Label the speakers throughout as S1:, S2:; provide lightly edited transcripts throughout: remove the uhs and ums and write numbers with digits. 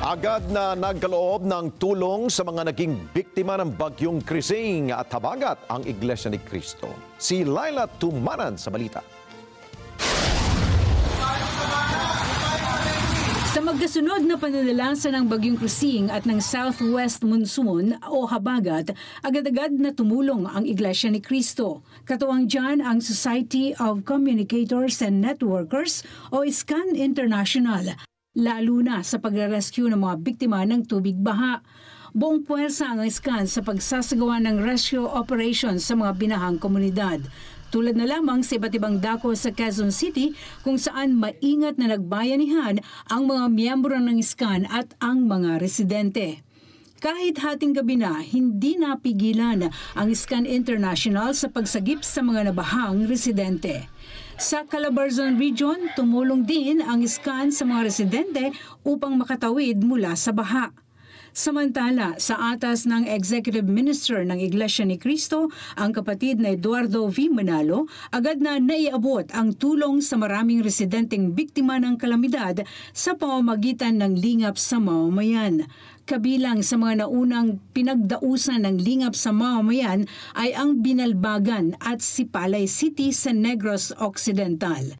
S1: Agad na nagkaloob ng tulong sa mga naging biktima ng bagyong Krising at habagat ang Iglesia ni Cristo. Si Laila Tumanan sa balita.
S2: Sa magkasunod na pananalasa ng bagyong Krising at ng Southwest Monsoon o habagat, agad-agad na tumulong ang Iglesia ni Cristo. Katuwang dyan ang Society of Communicators and Networkers o ISKAN International, lalo na sa pagre-rescue ng mga biktima ng tubig baha. Buong puwersa ang ISKAN sa pagsasagawa ng rescue operations sa mga binahang komunidad. Tulad na lamang sa iba't ibang dako sa Quezon City kung saan maingat na nagbayanihan ang mga miyembro ng ISKAN at ang mga residente. Kahit hating gabi na, hindi napigilan ang ISKAN International sa pagsagip sa mga nabahang residente. Sa Calabarzon Region, tumulong din ang ISKAN sa mga residente upang makatawid mula sa baha. Samantala, sa atas ng Executive Minister ng Iglesia ni Cristo, ang kapatid na Eduardo V. Manalo, agad na naiabot ang tulong sa maraming residenteng biktima ng kalamidad sa pamamagitan ng lingap sa mamamayan. Kabilang sa mga naunang pinagdausan ng lingap sa mamamayan ay ang Binalbagan at Sipalay City sa Negros Occidental.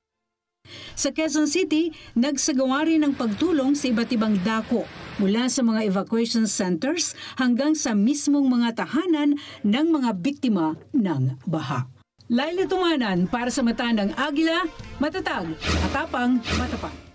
S2: Sa Quezon City, nagsagawa rin ng pagtulong sa iba't ibang dako mula sa mga evacuation centers hanggang sa mismong mga tahanan ng mga biktima ng baha. Laila Tumanan para sa Mata ng Agila, matatag, matapang, matapat.